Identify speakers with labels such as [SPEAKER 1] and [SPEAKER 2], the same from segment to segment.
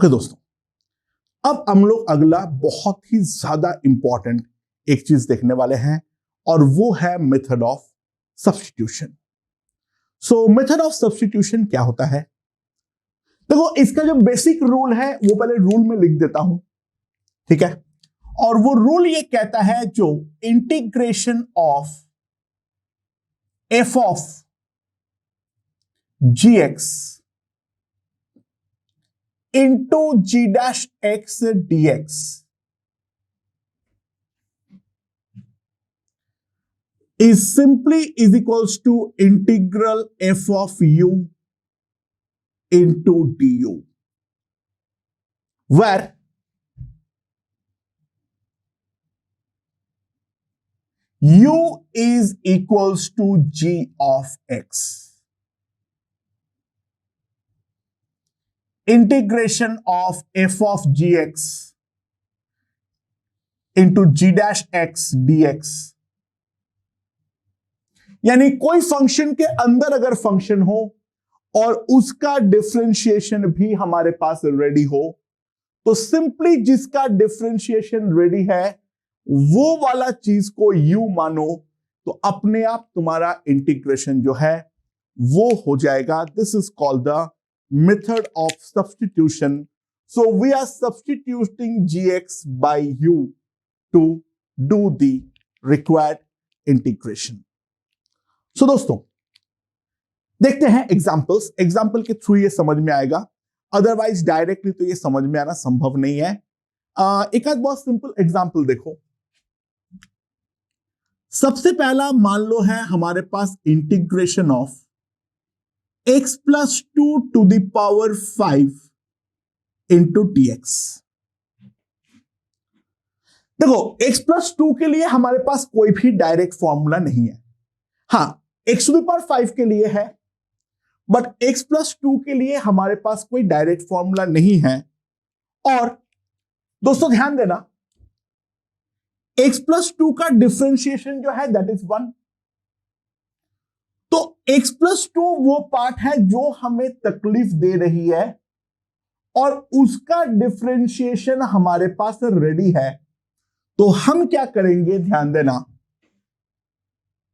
[SPEAKER 1] Okay दोस्तों, अब हम लोग अगला बहुत ही ज्यादा इंपॉर्टेंट एक चीज देखने वाले हैं और वो है method of substitution. So method of substitution क्या होता है? देखो, इसका जो बेसिक रूल है वो पहले रूल में लिख देता हूं, ठीक है? और वो रूल ये कहता है, जो integration of f of g x into g dash x d x is simply is equals to integral f of u into du, where u is equals to g of x. Integration of f of gx into g dash x dx, यानी कोई function के अंदर अगर function हो और उसका differentiation भी हमारे पास रेडी हो, तो सिंपली जिसका डिफरेंशिएशन रेडी है वो वाला चीज को u मानो, तो अपने आप तुम्हारा इंटीग्रेशन जो है वो हो जाएगा। This is called the method of substitution. So we are substituting gx by u to do the required integration. So दोस्तों, देखते हैं एग्जाम्पल्स। एग्जाम्पल के थ्रू ये समझ में आएगा, अदरवाइज डायरेक्टली तो ये समझ में आना संभव नहीं है। एक आध बहुत सिंपल एग्जाम्पल देखो। सबसे पहला मान लो है हमारे पास integration of x plus 2 to the power 5 into dx। देखो, x प्लस 2 के लिए हमारे पास कोई भी डायरेक्ट फॉर्मूला नहीं है। हाँ, x टू द पावर 5 के लिए है, बट x प्लस 2 के लिए हमारे पास कोई डायरेक्ट फॉर्मूला नहीं है। और दोस्तों ध्यान देना, x प्लस 2 का डिफरेंशिएशन जो है दैट इज 1। तो x प्लस 2 वो पार्ट है जो हमें तकलीफ दे रही है और उसका डिफरेंशिएशन हमारे पास रेडी है। तो हम क्या करेंगे, ध्यान देना,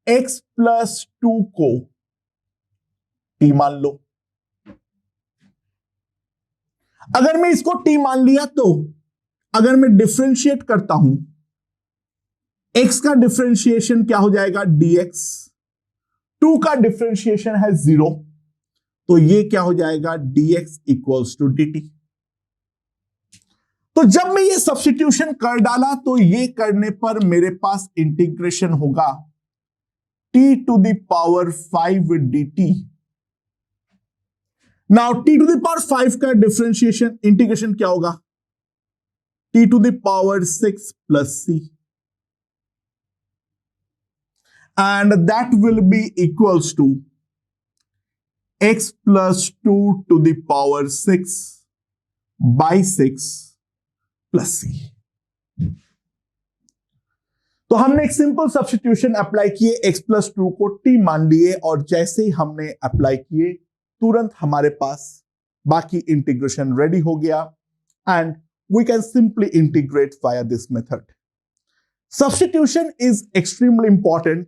[SPEAKER 1] x प्लस 2 को t मान लो। अगर मैं इसको t मान लिया तो अगर मैं डिफरेंशिएट करता हूं, x का डिफरेंशिएशन क्या हो जाएगा, dx। 2 का डिफरेंशिएशन है 0, तो ये क्या हो जाएगा, dx इक्वल्स टू dt। तो जब मैं ये सब्स्टिट्यूशन कर डाला तो ये करने पर मेरे पास इंटीग्रेशन होगा t to the power 5 dt। Now t to the power 5 का डिफरेंशिएशन इंटीग्रेशन क्या होगा, t to the power 6 plus c, and that will be equals to x plus 2 to the power 6 by 6 plus c। तो हमने एक simple substitution apply किए, x plus 2 को t मान लिए, और जैसे ही हमने अप्लाई किए तुरंत हमारे पास बाकी इंटीग्रेशन रेडी हो गया and we can simply integrate via this method. Substitution is extremely important,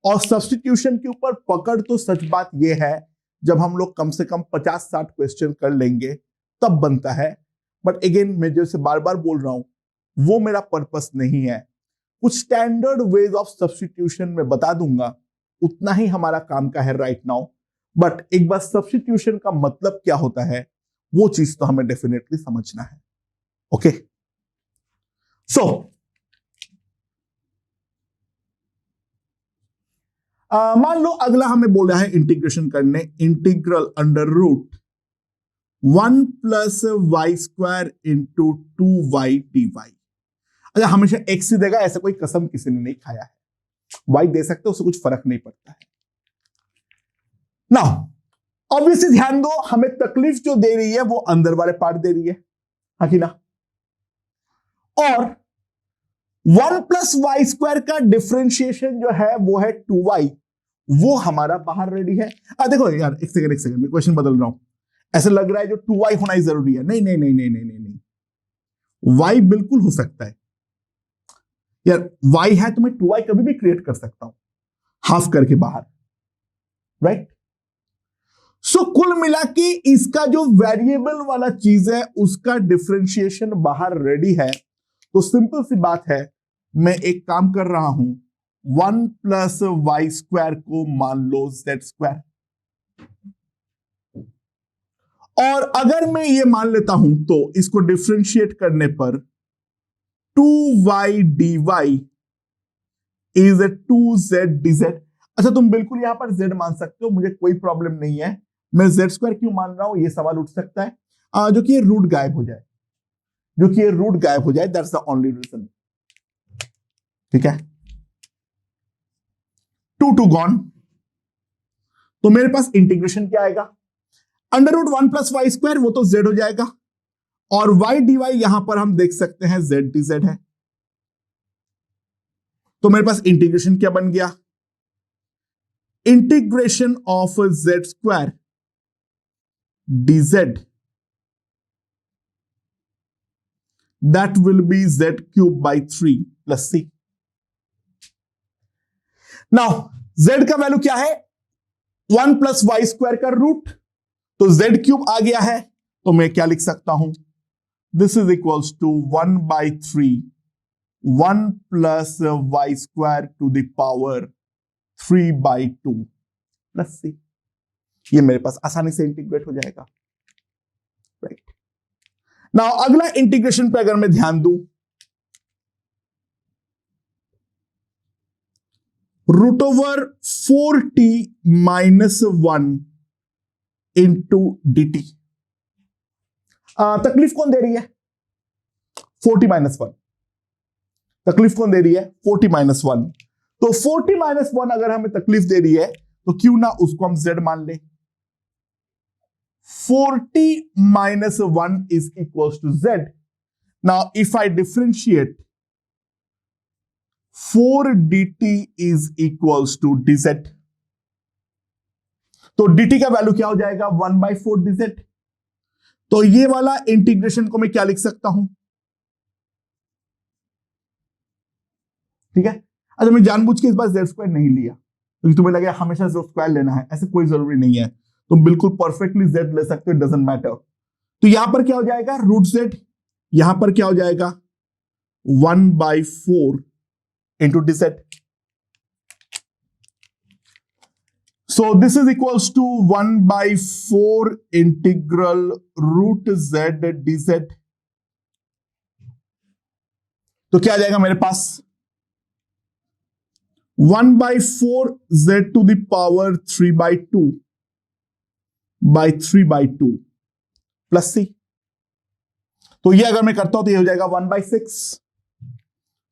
[SPEAKER 1] और सब्स्टिट्यूशन के ऊपर पकड़ तो सच बात यह है, जब हम लोग कम से कम 50-60 क्वेश्चन कर लेंगे तब बनता है। बट अगेन मैं जैसे बार बार बोल रहा हूं, वो मेरा पर्पस नहीं है। कुछ स्टैंडर्ड वेज ऑफ सब्स्टिट्यूशन में बता दूंगा, उतना ही हमारा काम का है राइट नाउ। बट एक बार सब्स्टिट्यूशन का मतलब क्या होता है वो चीज तो हमें डेफिनेटली समझना है। ओके, सो मान लो अगला हमें बोल रहा है इंटीग्रेशन करने, integral under root 1 plus y square into 2y dy। अच्छा, हमेशा x ही देगा ऐसा कोई कसम किसी ने नहीं खाया है, y दे सकते उससे कुछ फर्क नहीं पड़ता है। नाउ ऑब्वियसली ध्यान दो, हमें तकलीफ जो दे रही है वो अंदर वाले पार्ट दे रही है, हाँ कि ना। और 1 प्लस वाई स्क्वायर का डिफरेंशिएशन जो है वो है 2y, वो हमारा बाहर रेडी है। देखो यार, एक सेकंड मैं क्वेश्चन बदल रहा हूं। ऐसे लग रहा है जो 2y होना ही जरूरी है। नहीं नहीं नहीं नहीं नहीं नहीं नहीं, y बिल्कुल हो सकता है यार। y है तो मैं 2y कभी भी क्रिएट कर सकता हूं हाफ करके बाहर, राइट। सो कुल मिला के इसका जो वेरिएबल वाला चीज है उसका डिफरेंशिएशन बाहर रेडी है। तो सिंपल सी बात है, मैं एक काम कर रहा हूं, 1 प्लस वाई स्क्वायर को मान लो जेड स्क्वायर, और अगर मैं ये मान लेता हूं तो इसको डिफरेंशिएट करने पर 2y dy is 2z dz। अच्छा, तुम बिल्कुल यहां पर z मान सकते हो, मुझे कोई प्रॉब्लम नहीं है। मैं z स्क्वायर क्यों मान रहा हूं ये सवाल उठ सकता है, जो कि ये रूट गायब हो जाए, जो कि ये रूट गायब हो जाए, दैट्स द ओनली रीजन। ठीक है, 2 गॉन। तो मेरे पास इंटीग्रेशन क्या आएगा, under root 1 plus y square, वो तो z हो जाएगा, और y dy यहां पर हम देख सकते हैं z dz है। तो मेरे पास इंटीग्रेशन क्या बन गया, integration of z square dz, that will be z cube by 3 plus c। Now z का वैल्यू क्या है, 1 प्लस वाई स्क्वायर का रूट, तो z क्यूब आ गया है, तो मैं क्या लिख सकता हूं, this is equals to 1 by 3 1 plus y square to the power 3 by 2 plus c। ये मेरे पास आसानी से इंटीग्रेट हो जाएगा, राइट। नाउ अगला इंटीग्रेशन पे अगर मैं ध्यान दूं, root over 4t minus 1 into dt। तकलीफ कौन दे रही है, 40 माइनस 1, तकलीफ कौन दे रही है, 40 माइनस 1। तो 40 माइनस 1 अगर हमें तकलीफ दे रही है तो क्यों ना उसको हम z मान ले। 40 minus 1 is equals to z. Now, if I differentiate, 4 dt is equals to dz. तो dt का वैल्यू क्या हो जाएगा, 1 by 4 dz। तो ये वाला इंटीग्रेशन को मैं क्या लिख सकता हूं, ठीक है। अच्छा, मैं जानबूझ के इस बार z स्क्वायर नहीं लिया क्योंकि तुम्हें लगे हमेशा z स्क्वायर लेना है, ऐसे कोई जरूरी नहीं है, तुम बिल्कुल परफेक्टली z ले सकते हो, डजंट मैटर। तो यहां पर क्या हो जाएगा, रूट z, यहां पर क्या हो जाएगा 1 by 4 into dz। So this is equals to 1 by 4 integral root z dz। तो क्या आ जाएगा मेरे पास, 1 by 4 z to the power 3 by 2 by 3 by 2 plus c। तो ये अगर मैं करता हूं तो ये हो जाएगा 1 by 6।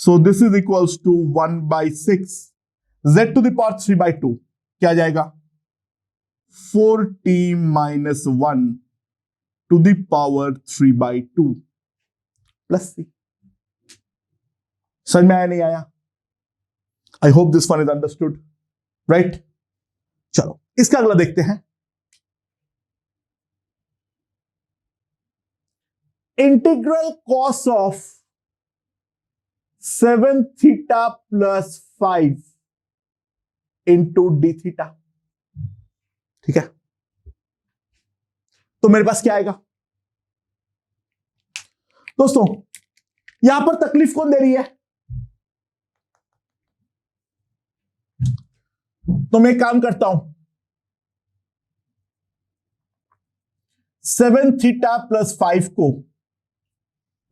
[SPEAKER 1] So this is equals to 1 by 6 z to the power 3 by 2 क्या आ जाएगा, 4t minus 1 to the power 3 by 2 plus c। समझ में आया नहीं आया, I hope this one is understood, right. चलो इसका अगला देखते हैं, integral cos of 7 theta plus 5 into d theta. ठीक है, तो मेरे पास क्या आएगा दोस्तों, यहां पर तकलीफ कौन दे रही है, तो मैं काम करता हूं, 7 थीटा प्लस 5 को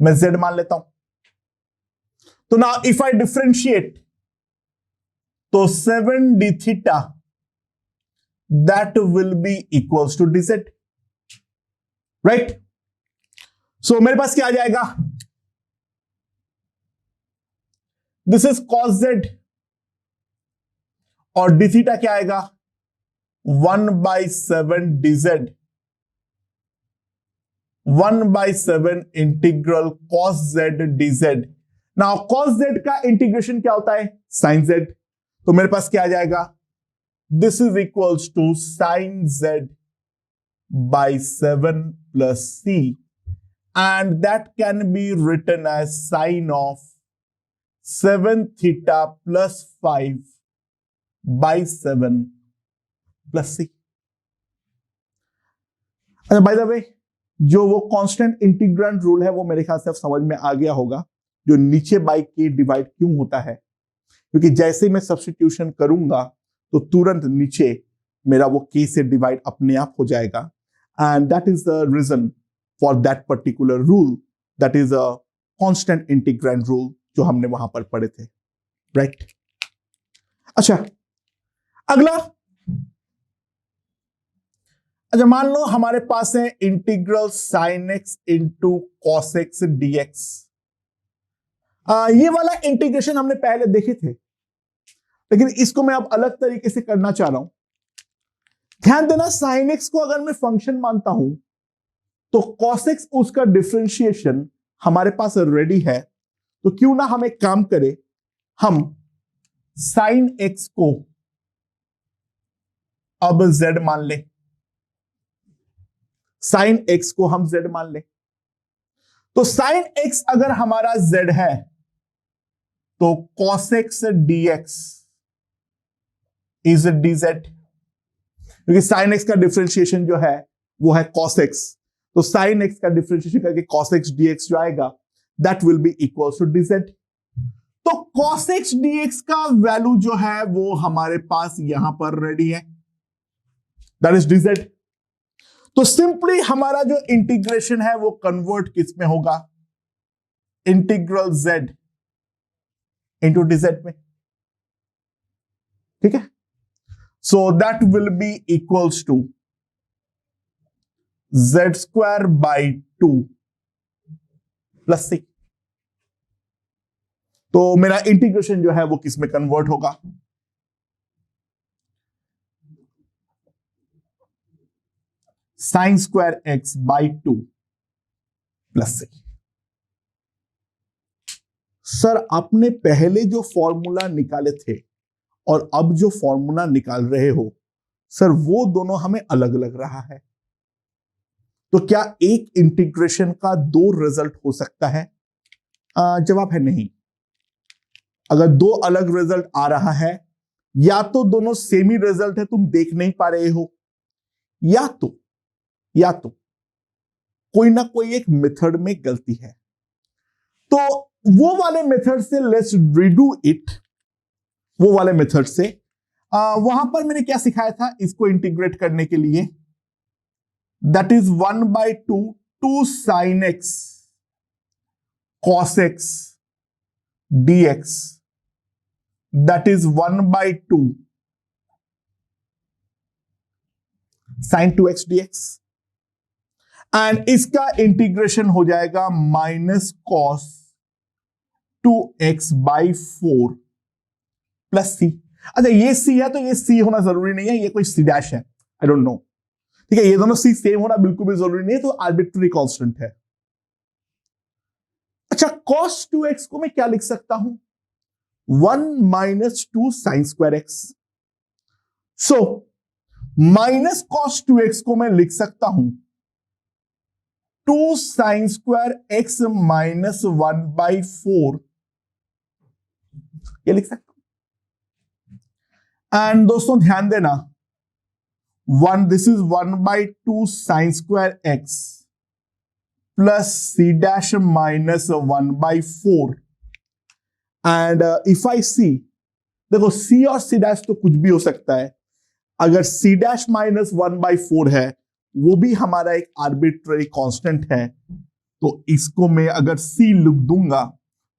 [SPEAKER 1] मैं z मान लेता हूं। तो नाउ इफ आई डिफरेंशिएट, तो 7 d theta that will be equals to dz, right. So मेरे पास क्या आ जाएगा, दिस इज cos z, और डी थीटा क्या आएगा, 1 by 7 dz, 1 by 7 integral cos z dz। Now cos z का इंटीग्रेशन क्या होता है, sin z। तो मेरे पास क्या आ जाएगा, this is equals to sin z by 7 plus c, and that can be written as sine of 7 theta plus 5 by 7 plus c. अच्छा, बाय द वे, जो वो कांस्टेंट इंटीग्रेंड रूल है वो मेरे ख्याल से अब समझ में आ गया होगा, जो नीचे बाई के डिवाइड क्यों होता है, क्योंकि जैसे मैं सब्स्टिट्यूशन करूंगा तो तुरंत नीचे मेरा वो के से डिवाइड अपने आप हो जाएगा, and that is the reason for that particular rule, that is a constant integrand rule जो हमने वहां पर पढ़े थे, राइट? अच्छा, अगला, अच्छा मान लो हमारे पास है integral sine x into cos x dx. ये वाला इंटीग्रेशन हमने पहले देखे थे, लेकिन इसको मैं अब अलग तरीके से करना चाह रहा हूं। ध्यान देना, साइन एक्स को अगर मैं फंक्शन मानता हूं तो कॉस एक्स उसका डिफरेंशिएशन हमारे पास रेडी है, तो क्यों ना हम एक काम करें, हम साइन एक्स को अब z मान लें, साइन एक्स को हम z मान लें। तो साइन एक्स अगर हमारा z है तो cos x dx is dz, क्योंकि साइन एक्स का डिफरेंशिएशन जो है वो है कॉस एक्स, तो साइन एक्स का डिफरेंशिएशन करके कॉस एक्स dx जो आएगा that will be equal to dz। तो कॉस एक्स dx का वैल्यू जो है वो हमारे पास यहां पर रेडी है, दैट इज dz। तो सिंपली हमारा जो इंटीग्रेशन है वो कन्वर्ट किस में होगा, इंटीग्रल z इंटू dz में, ठीक है? So that will be equals to z square by 2 plus c। तो मेरा इंटीग्रेशन जो है वो किस में कन्वर्ट होगा, sign square x by 2 plus c। Sir आपने पहले जो फॉर्मूला निकाले थे और अब जो फॉर्मूला निकाल रहे हो सर, वो दोनों हमें अलग लग रहा है, तो क्या एक इंटीग्रेशन का दो रिजल्ट हो सकता है? जवाब है नहीं। अगर दो अलग रिजल्ट आ रहा है, या तो दोनों सेम ही रिजल्ट है, तुम देख नहीं पा रहे हो, या तो कोई ना कोई एक मेथड में गलती है। तो वो वाले मेथड से लेट्स रीडू इट, वो वाले मेथड से वहां पर मैंने क्या सिखाया था इसको इंटीग्रेट करने के लिए, that is 1/2 2 sine x cos x dx, that is 1/2 sine 2x dx, and इसका इंटीग्रेशन हो जाएगा minus cos 2x by 4 plus c। अच्छा ये c है तो ये c होना जरूरी नहीं है, ये कोई c डैश है, आई डोंट नो, ठीक है? ये दोनों c सेम होना बिल्कुल भी जरूरी नहीं है, तो आर्बिट्ररी कांस्टेंट है। अच्छा, cos 2x को मैं क्या लिख सकता हूं, 1 minus 2 sign square x. So minus cos 2x को मैं लिख सकता हूं 2 साइन स्क्वायर एक्स माइनस 1/4, ये लिख सकता हूं। एंड दोस्तों ध्यान देना, this is 1/2 sine square x plus c dash minus 1/4, and if I see, देखो c और c डैश तो कुछ भी हो सकता है, अगर c डैश माइनस 1/4 है वो भी हमारा एक आर्बिट्ररी कांस्टेंट है, तो इसको मैं अगर c लिख दूंगा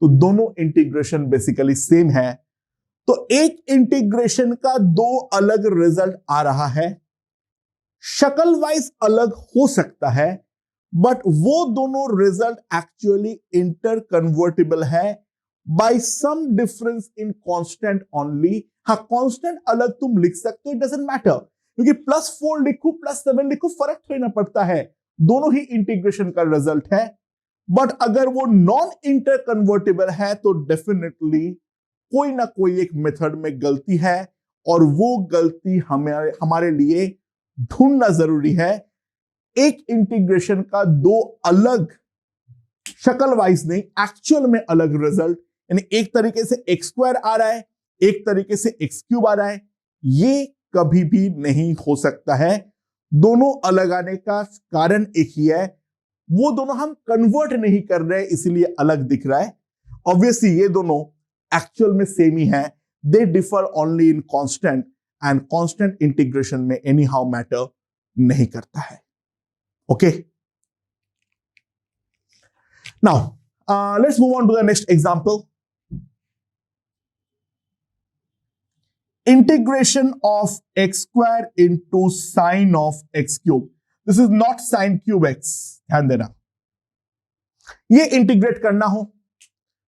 [SPEAKER 1] तो दोनों इंटीग्रेशन बेसिकली सेम है। तो एक इंटीग्रेशन का दो अलग रिजल्ट आ रहा है, शक्ल वाइज अलग हो सकता है, बट वो दोनों रिजल्ट एक्चुअली इंटर कन्वर्टिबल है by some difference in constant only. हाँ, कांस्टेंट अलग तुम लिख सकते हो, इट डजंट मैटर, क्योंकि +4 लिखूं +7 लिखूं फर्क थोड़ी ना पड़ता है, दोनों ही इंटीग्रेशन का रिजल्ट है। बट अगर वो नॉन इंटर कन्वर्टेबल है तो डेफिनेटली कोई ना कोई एक मेथड में गलती है, और वो गलती हमारे लिए ढूंढना जरूरी है। एक इंटीग्रेशन का दो अलग शक्ल वाइज नहीं, एक्चुअल में अलग रिजल्ट, यानी एक तरीके से एक्स स्क्वायर आ रहा है, एक तरीके से एक्स क्यूब आ रहा है, ये कभी भी नहीं हो सकता है। दोनों अलग आने का कारण एक ही है, वो दोनों हम कन्वर्ट नहीं कर रहे इसलिए अलग दिख रहा है। ऑब्वियसली ये दोनों एक्चुअल में सेम ही है, they differ only in constant, and constant integration में एनी हाउ मैटर नहीं करता है। Okay, now let's move on to the next example. Integration of x square into sine of x cube. This is not sine cube x, ध्यान देना। ये integrate करना हो,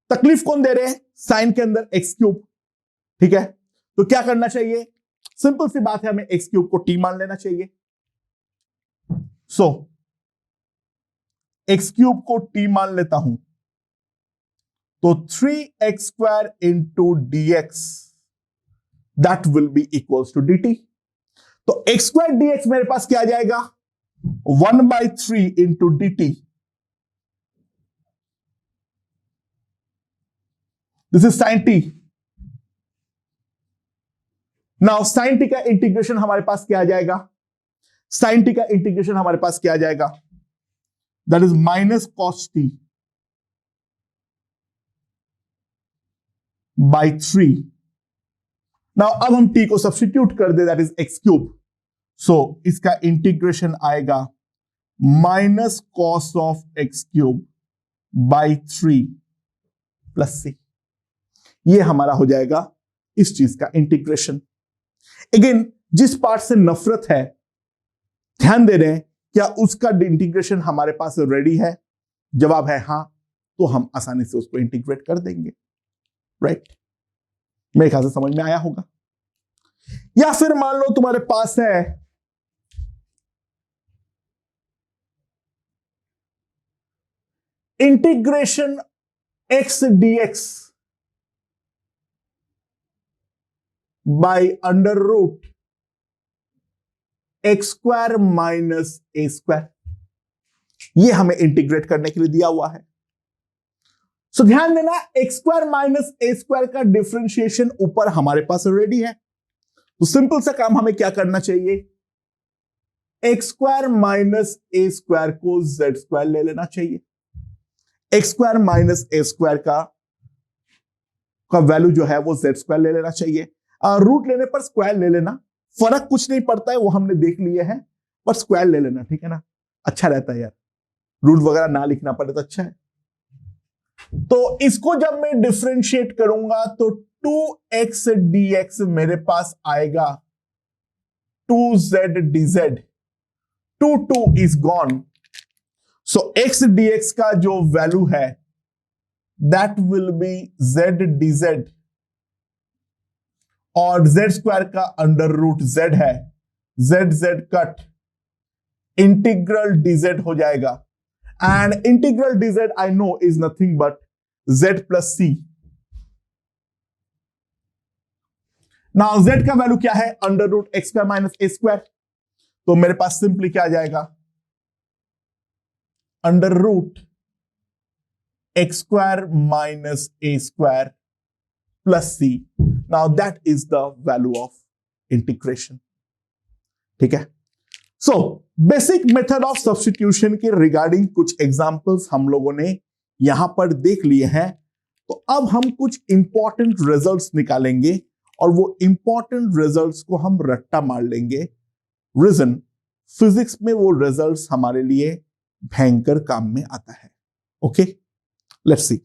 [SPEAKER 1] तकलीफ कौन दे रहे हैं? साइन के अंदर x क्यूब, ठीक है। तो क्या करना चाहिए? सिंपल सी बात है, हमें x क्यूब को t मान लेना चाहिए। सो x क्यूब को t मान लेता हूं तो 3x square into dx that will be equals to dt। तो x square dx मेरे पास क्या आ जाएगा? 1/3 into dt। This is sin t। Now sin t का इंटीग्रेशन हमारे पास क्या आ जाएगा? sin t का इंटीग्रेशन हमारे पास क्या आ जाएगा? That is minus cos t by 3। Now अब हम t को सब्स्टिट्यूट कर दे, that is x cube. So इसका इंटीग्रेशन आएगा minus cos of x cube by 3 plus c. ये हमारा हो जाएगा इस चीज का इंटीग्रेशन। अगेन, जिस पार्ट से नफरत है, ध्यान दे रहे हैं, क्या उसका इंटीग्रेशन हमारे पास रेडी है? जवाब है हां, तो हम आसानी से उसको इंटीग्रेट कर देंगे, राइट? मेरे ख्याल से समझ में आया होगा। या फिर मान लो तुम्हारे पास है integration x dx by under root x square minus a square. ये हमें इंटीग्रेट करने के लिए दिया हुआ है। सो ध्यान देना, x square minus a square का डिफरेंशिएशन ऊपर हमारे पास रेडी है। तो सिंपल सा काम हमें क्या करना चाहिए? X square minus a square को जेड स्क्वायर ले लेना चाहिए। X square minus a square का वैल्यू जो है वो जेड स्क्वायर ले लेना चाहिए। रूट लेने पर स्क्वायर ले लेना, फर्क कुछ नहीं पड़ता है, वो हमने देख लिए हैं, पर स्क्वायर ले लेना, ठीक है ना? अच्छा रहता है यार, रूट वगैरह ना लिखना पड़े तो अच्छा है। तो इसको जब मैं डिफरेंशिएट करूंगा तो 2x dx मेरे पास आएगा 2z dz। 2 is gone. So x dx का जो वैल्यू है that will be z dz, और z स्क्वायर का अंडर रूट z है, z कट, इंटीग्रल dz हो जाएगा। And integral dz I know is nothing but z plus c। Now z का value क्या है? Under root x square minus a square. तो मेरे पास सिंपली क्या आ जाएगा? Under root x square minus a square plus c. Now that is the value of integration, ठीक है। So basic method of substitution के रिगार्डिंग कुछ एग्जांपल्स हम लोगों ने यहां पर देख लिए हैं। तो अब हम कुछ इंपॉर्टेंट रिजल्ट्स निकालेंगे और वो इंपॉर्टेंट रिजल्ट्स को हम रट्टा मार लेंगे। रीजन, फिजिक्स में वो रिजल्ट्स हमारे लिए भयंकर काम में आता है। Okay, let's see.